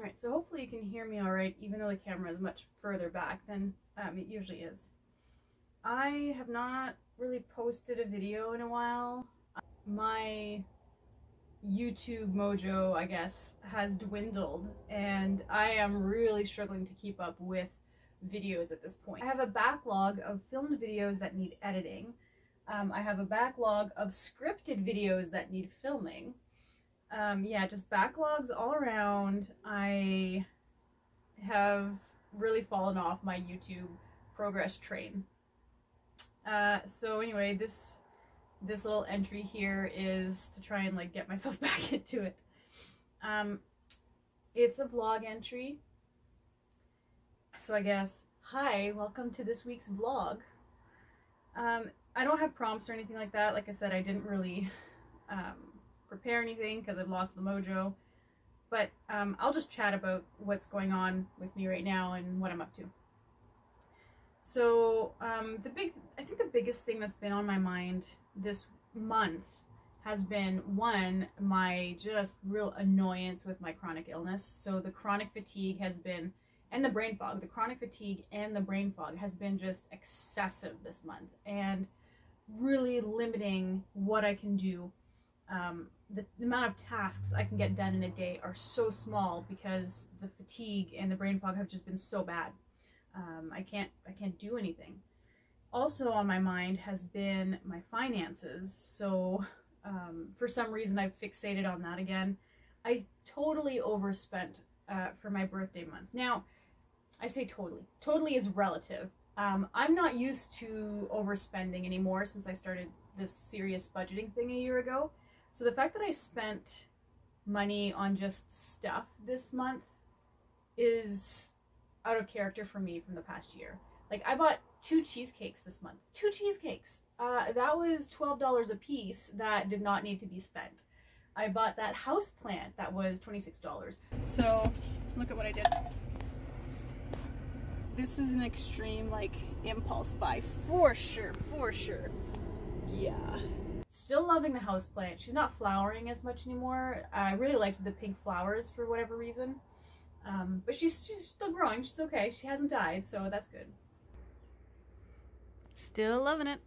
Alright, so hopefully you can hear me alright, even though the camera is much further back than it usually is. I have not really posted a video in a while. My YouTube mojo, I guess, has dwindled, and I am really struggling to keep up with videos at this point. I have a backlog of filmed videos that need editing. I have a backlog of scripted videos that need filming. Yeah, just backlogs all around. I have really fallen off my YouTube progress train. So anyway, this little entry here is to try and like get myself back into it. It's a vlog entry. So I guess, hi, welcome to this week's vlog. I don't have prompts or anything like that. Like I said, I didn't really prepare anything because I've lost the mojo. But I'll just chat about what's going on with me right now and what I'm up to. So I think the biggest thing that's been on my mind this month has been, one, my just real annoyance with my chronic illness. So the chronic fatigue has been, and the brain fog, the chronic fatigue and the brain fog has been just excessive this month and really limiting what I can do. The amount of tasks I can get done in a day are so small because the fatigue and the brain fog have just been so bad. I can't do anything. Also on my mind has been my finances. So for some reason I've fixated on that again. I totally overspent for my birthday month. Now, I say totally. Totally is relative. I'm not used to overspending anymore since I started this serious budgeting thing a year ago. So the fact that I spent money on just stuff this month is out of character for me from the past year. Like, I bought 2 cheesecakes this month. 2 cheesecakes! That was $12 a piece that did not need to be spent. I bought that house plant that was $26. So, look at what I did. This is an extreme, like, impulse buy for sure, for sure. Yeah. Still loving the house plant. She's not flowering as much anymore. I really liked the pink flowers for whatever reason. But she's still growing. She's okay. She hasn't died, so that's good. Still loving it.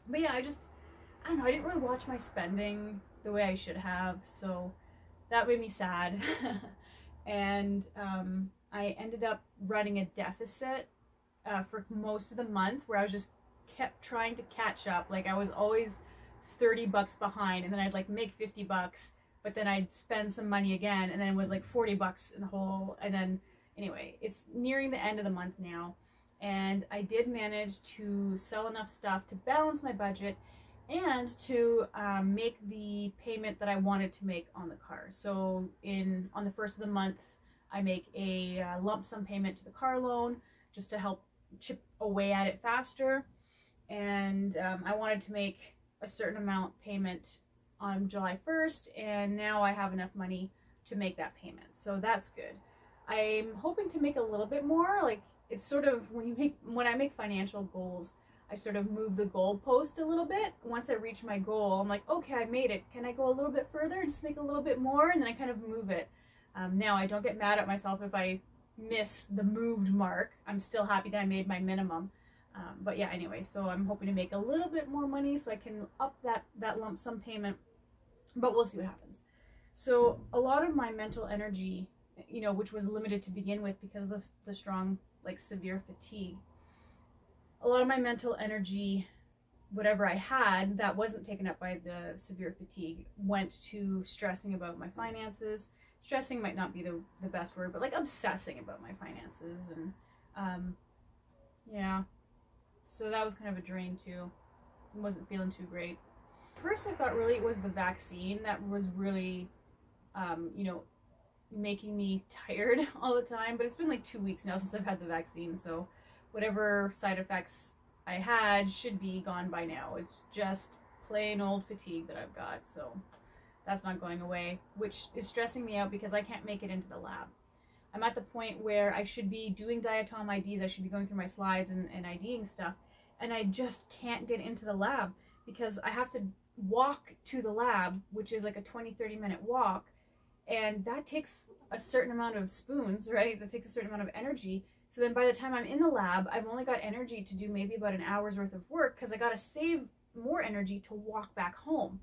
But yeah, I don't know, I didn't really watch my spending the way I should have, so that made me sad. And I ended up running a deficit for most of the month, where I was just kept trying to catch up. Like, I was always 30 bucks behind, and then I'd like make 50 bucks, but then I'd spend some money again, and then it was like 40 bucks in the hole. And then anyway, it's nearing the end of the month now, and I did manage to sell enough stuff to balance my budget and to make the payment that I wanted to make on the car. So on the first of the month, I make a lump sum payment to the car loan just to help chip away at it faster. And I wanted to make a certain amount payment on July 1st, and now I have enough money to make that payment, so that's good. I'm hoping to make a little bit more. Like, it's sort of when I make financial goals, I sort of move the goal post a little bit. Once I reach my goal, I'm like, okay, I made it. Can I go a little bit further and just make a little bit more? And then I kind of move it. Now I don't get mad at myself if I miss the moved mark. I'm still happy that I made my minimum. But yeah, anyway, so I'm hoping to make a little bit more money so I can up that lump sum payment, but we'll see what happens. So a lot of my mental energy, you know, which was limited to begin with because of the strong, like, severe fatigue, a lot of my mental energy, whatever I had that wasn't taken up by the severe fatigue, went to stressing about my finances. Stressing might not be the best word, but like obsessing about my finances. And yeah. So that was kind of a drain too. Wasn't feeling too great. First I thought really it was the vaccine that was really, you know, making me tired all the time. But it's been like 2 weeks now since I've had the vaccine. So whatever side effects I had should be gone by now. It's just plain old fatigue that I've got. So that's not going away, which is stressing me out because I can't make it into the lab. I'm at the point where I should be doing diatom IDs, I should be going through my slides and IDing stuff, and I just can't get into the lab because I have to walk to the lab, which is like a 20-30 minute walk, And that takes a certain amount of spoons, right? That takes a certain amount of energy. So then by the time I'm in the lab, I've only got energy to do maybe about an hour's worth of work because I got to save more energy to walk back home.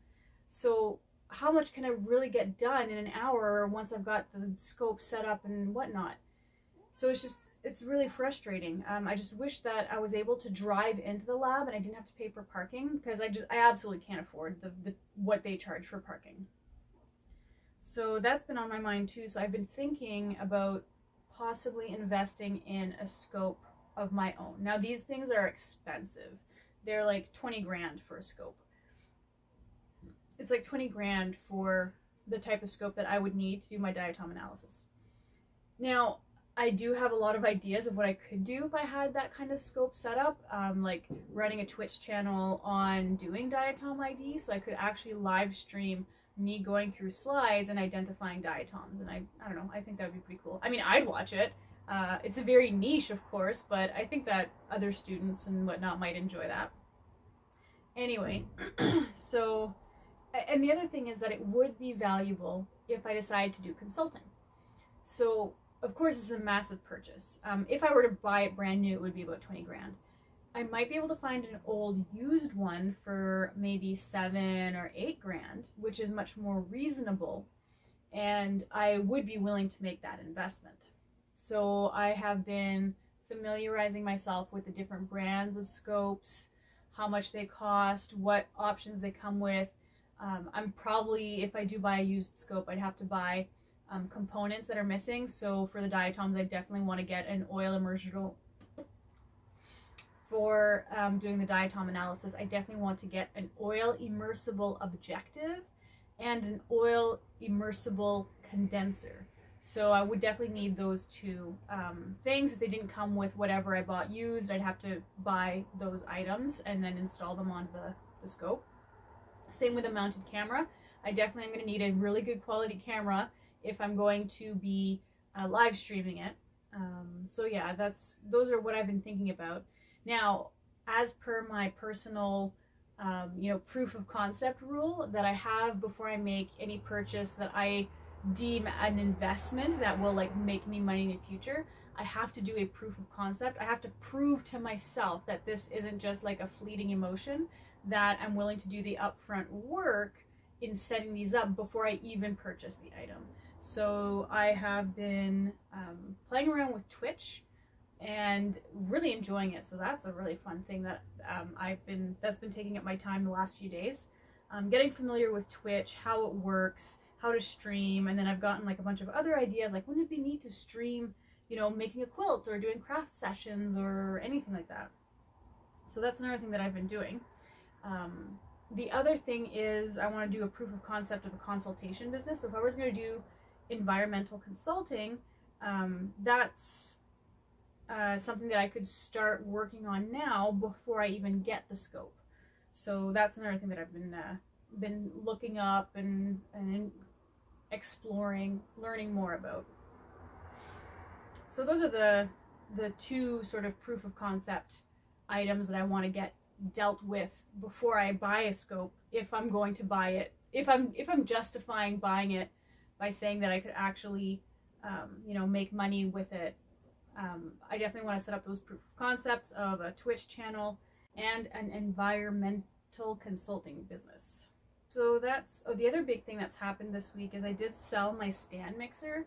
So how much can I really get done in an hour once I've got the scope set up and whatnot? So it's really frustrating. I just wish that I was able to drive into the lab and I didn't have to pay for parking, because I absolutely can't afford what they charge for parking. So that's been on my mind too. So I've been thinking about possibly investing in a scope of my own. Now these things are expensive. They're like 20 grand for a scope. It's like 20 grand for the type of scope that I would need to do my diatom analysis. Now, I do have a lot of ideas of what I could do if I had that kind of scope set up, like running a Twitch channel on doing diatom ID, so I could actually live stream me going through slides and identifying diatoms, and I don't know, I think that would be pretty cool. I mean, I'd watch it. It's a very niche, of course, but I think that other students and whatnot might enjoy that. Anyway, so, and the other thing is that it would be valuable if I decide to do consulting. So, of course, it's a massive purchase. If I were to buy it brand new, it would be about 20 grand. I might be able to find an old used one for maybe 7 or 8 grand, which is much more reasonable, and I would be willing to make that investment. So I have been familiarizing myself with the different brands of scopes, how much they cost, what options they come with. I'm probably, if I do buy a used scope, I'd have to buy components that are missing. So for the diatoms, I definitely want to get an oil immersible. For doing the diatom analysis, I definitely want to get an oil immersible objective and an oil immersible condenser. So I would definitely need those two things. If they didn't come with whatever I bought used, I'd have to buy those items and then install them on the scope. Same with a mounted camera. I definitely am going to need a really good quality camera if I'm going to be live streaming it. So yeah, those are what I've been thinking about. Now, as per my personal, proof of concept rule that I have before I make any purchase that I deem an investment that will like make me money in the future, I have to do a proof of concept. I have to prove to myself that this isn't just like a fleeting emotion, that I'm willing to do the upfront work in setting these up before I even purchase the item. So I have been playing around with Twitch and really enjoying it. So that's a really fun thing that that's been taking up my time the last few days. Getting familiar with Twitch, how it works, how to stream, and then I've gotten like a bunch of other ideas, like wouldn't it be neat to stream, making a quilt or doing craft sessions or anything like that. So that's another thing that I've been doing. The other thing is I want to do a proof of concept of a consultation business. So if I was going to do environmental consulting, that's something that I could start working on now before I even get the scope. So that's another thing that I've been looking up and exploring, learning more about. So those are the two sort of proof of concept items that I want to get dealt with before I buy a scope, if I'm going to buy it, if I'm justifying buying it by saying that I could actually make money with it. I definitely want to set up those proof of concepts of a Twitch channel and an environmental consulting business. So that's, the other big thing that's happened this week is I did sell my stand mixer,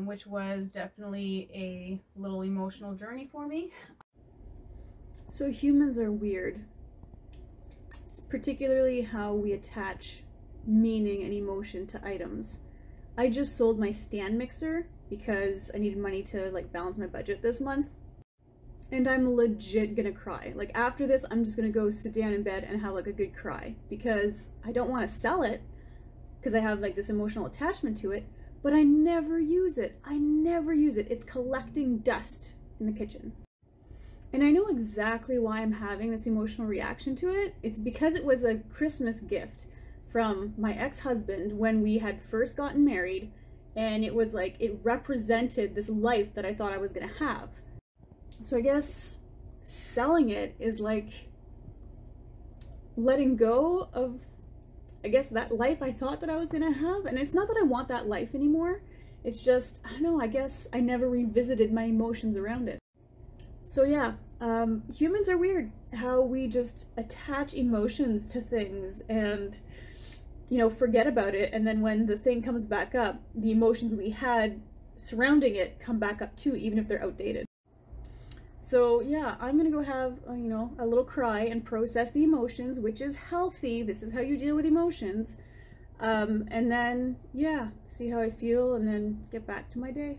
which was definitely a little emotional journey for me. So humans are weird. It's particularly how we attach meaning and emotion to items. I just sold my stand mixer because I needed money to like balance my budget this month. And I'm legit gonna cry. Like after this, I'm just gonna go sit down in bed and have like a good cry because I don't want to sell it because I have like this emotional attachment to it, but I never use it. I never use it. It's collecting dust in the kitchen. And I know exactly why I'm having this emotional reaction to it. It's because it was a Christmas gift from my ex-husband when we had first gotten married, and it was like, it represented this life that I thought I was gonna have. So I guess selling it is like letting go of I guess, that life I thought that I was gonna have. And it's not that I want that life anymore. It's just, I don't know, I guess I never revisited my emotions around it. So yeah, humans are weird. How we just attach emotions to things and, you know, forget about it. And then when the thing comes back up, the emotions we had surrounding it come back up too, even if they're outdated. So yeah, I'm gonna go have, you know, a little cry and process the emotions, which is healthy. This is how you deal with emotions. And then, yeah, see how I feel and then get back to my day.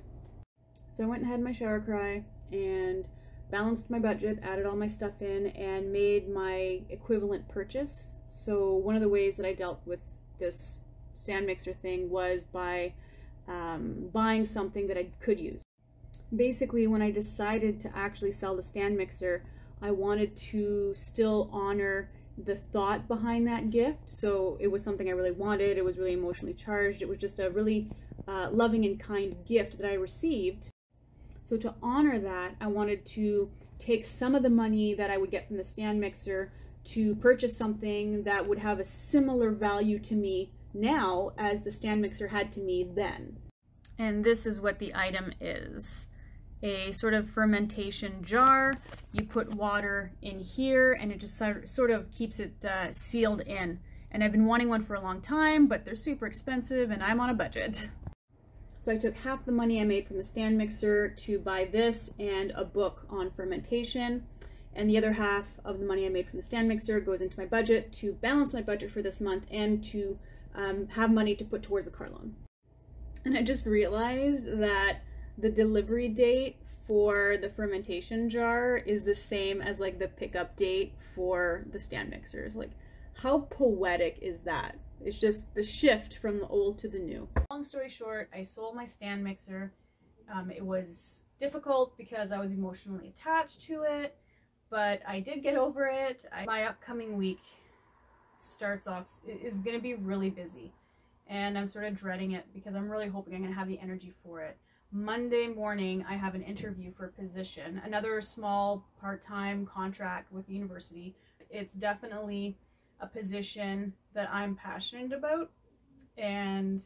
So I went and had my shower cry and balanced my budget, added all my stuff in, and made my equivalent purchase. So one of the ways that I dealt with this stand mixer thing was by buying something that I could use. Basically, when I decided to actually sell the stand mixer, I wanted to still honor the thought behind that gift. So it was something I really wanted. It was really emotionally charged. It was just a really loving and kind gift that I received. So to honor that, I wanted to take some of the money that I would get from the stand mixer to purchase something that would have a similar value to me now as the stand mixer had to me then. And this is what the item is. A sort of fermentation jar. You put water in here and it just sort of keeps it sealed in. And I've been wanting one for a long time, but they're super expensive and I'm on a budget. So I took half the money I made from the stand mixer to buy this and a book on fermentation. And the other half of the money I made from the stand mixer goes into my budget to balance my budget for this month and to have money to put towards a car loan. And I just realized that the delivery date for the fermentation jar is the same as like the pickup date for the stand mixers. Like, how poetic is that? It's just the shift from the old to the new. Long story short, I sold my stand mixer. It was difficult because I was emotionally attached to it, but I did get over it. My upcoming week is going to be really busy, and I'm sort of dreading it because I'm really hoping I'm going to have the energy for it. Monday morning, I have an interview for a position, another small part-time contract with the university. It's definitely a position that I'm passionate about, and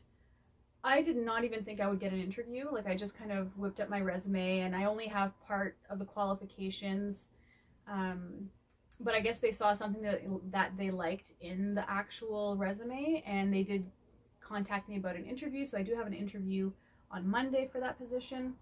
I did not even think I would get an interview. Like, I just kind of whipped up my resume and I only have part of the qualifications, but I guess they saw something that they liked in the actual resume and they did contact me about an interview. So I do have an interview on Monday for that position.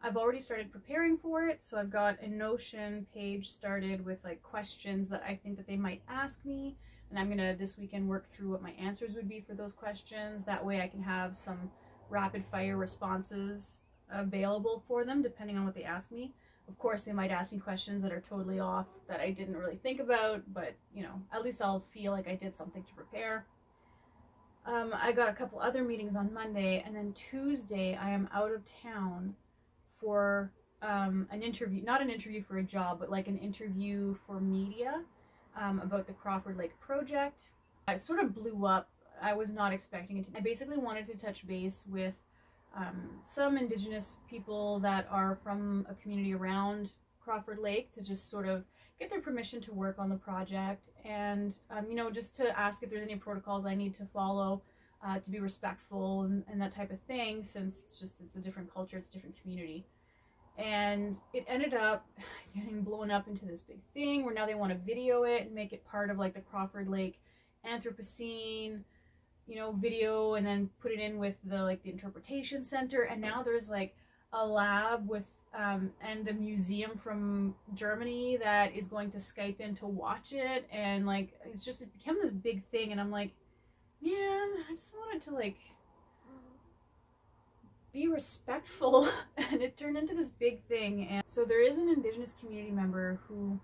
I've already started preparing for it, so I've got a Notion page started with like questions that I think that they might ask me, and I'm gonna this weekend work through what my answers would be for those questions. That way I can have some rapid fire responses available for them depending on what they ask me. Of course, they might ask me questions that are totally off that I didn't really think about, but you know, at least I'll feel like I did something to prepare. I got a couple other meetings on Monday, and then Tuesday I am out of town for an interview, not an interview for a job, but like an interview for media about the Crawford Lake project. It sort of blew up. I was not expecting it to. I basically wanted to touch base with some Indigenous people that are from a community around Crawford Lake to just sort of get their permission to work on the project, and you know, just to ask if there's any protocols I need to follow to be respectful and that type of thing, since it's a different culture, it's a different community. And it ended up getting blown up into this big thing where now they want to video it and make it part of like the Crawford Lake Anthropocene, you know, video, and then put it in with the interpretation center. And now there's like a lab with and a museum from Germany that is going to Skype in to watch it, and like it became this big thing, and I'm like, man, I just wanted to like be respectful, and it turned into this big thing. And so there is an Indigenous community member who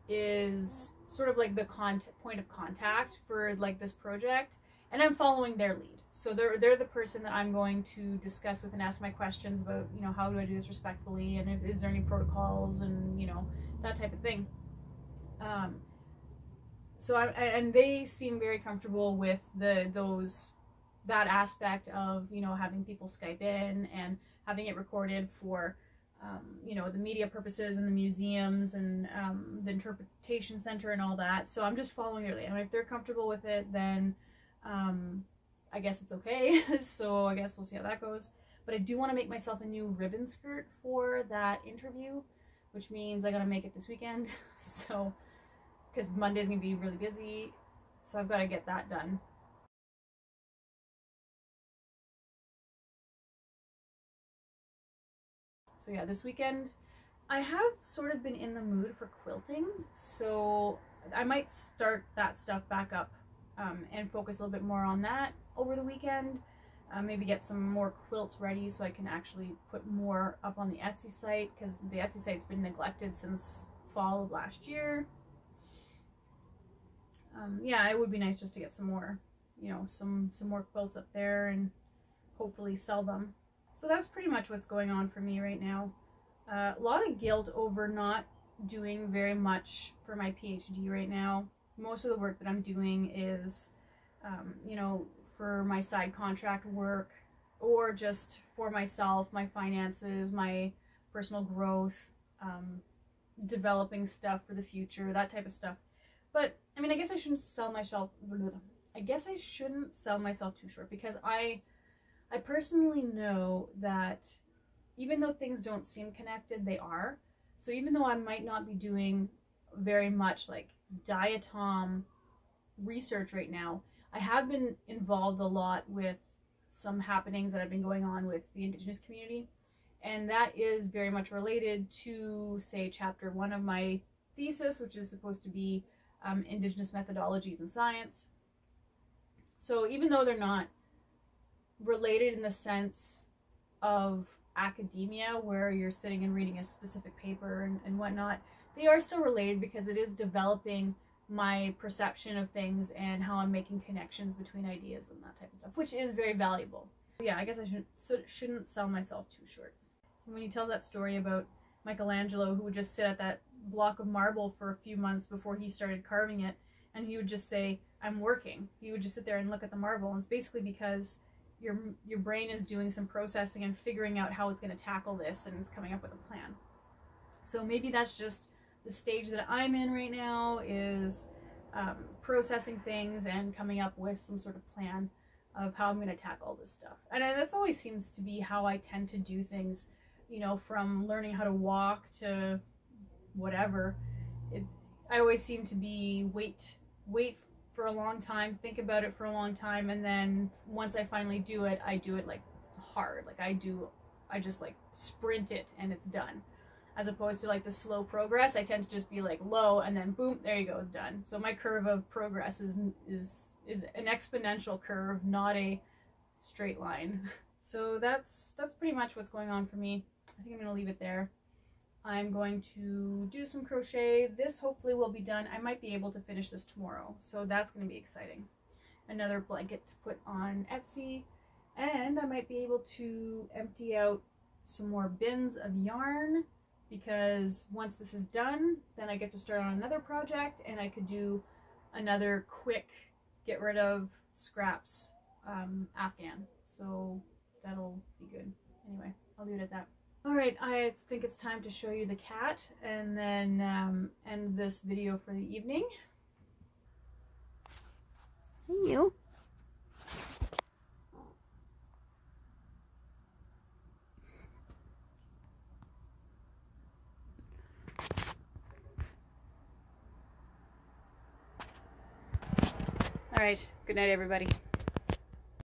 is sort of like the point of contact for like this project, and I'm following their lead. So they're the person that I'm going to discuss with and ask my questions about, you know, how do I do this respectfully, and is there any protocols, and you know, that type of thing. So and they seem very comfortable with that aspect of, you know, having people Skype in and having it recorded for you know, the media purposes and the museums and the interpretation center and all that. So I'm just following their lead. And if they're comfortable with it, then I guess it's okay. So I guess we'll see how that goes. But I do want to make myself a new ribbon skirt for that interview, which means I gotta make it this weekend. So, because Monday's gonna be really busy, so I've got to get that done. So yeah, this weekend I have sort of been in the mood for quilting, so I might start that stuff back up and focus a little bit more on that over the weekend. Maybe get some more quilts ready so I can actually put more up on the Etsy site, because the Etsy site's been neglected since fall of last year. Yeah, it would be nice just to get some more, you know, some more quilts up there and hopefully sell them. So that's pretty much what's going on for me right now. A lot of guilt over not doing very much for my PhD right now. Most of the work that I'm doing is, you know, for my side contract work, or just for myself, my finances, my personal growth, developing stuff for the future, that type of stuff. But I mean, I guess I shouldn't sell myself too short, because I personally know that even though things don't seem connected, they are. So even though I might not be doing very much like diatom research right now, I have been involved a lot with some happenings that have been going on with the Indigenous community. And that is very much related to, say, chapter 1 of my thesis, which is supposed to be Indigenous methodologies in science. So even though they're not related in the sense of academia, where you're sitting and reading a specific paper and whatnot, they are still related, because it is developing my perception of things and how I'm making connections between ideas and that type of stuff, which is very valuable. Yeah, I guess I shouldn't sell myself too short. And when he tells that story about Michelangelo, who would just sit at that block of marble for a few months before he started carving it, and he would just say, "I'm working." He would just sit there and look at the marble, and it's basically because your brain is doing some processing and figuring out how it's going to tackle this, and it's coming up with a plan. So maybe that's just the stage that I'm in right now, is processing things and coming up with some sort of plan of how I'm going to tackle all this stuff. And that's always seems to be how I tend to do things, you know, from learning how to walk to whatever. I always seem to be wait for a long time, think about it for a long time, and then once I finally do it, I do it like hard. Like I just like sprint it and it's done. As opposed to like the slow progress, I tend to just be like low and then boom, there you go, done. So my curve of progress is an exponential curve, not a straight line. So that's pretty much what's going on for me. I think I'm gonna leave it there. I'm going to do some crochet. This hopefully will be done. I might be able to finish this tomorrow, so that's going to be exciting. Another blanket to put on Etsy, and I might be able to empty out some more bins of yarn, because once this is done, then I get to start on another project, and I could do another quick get rid of scraps Afghan. So that'll be good. Anyway, I'll leave it at that. Alright, I think it's time to show you the cat and then end this video for the evening. Hey, you. Alright, good night everybody.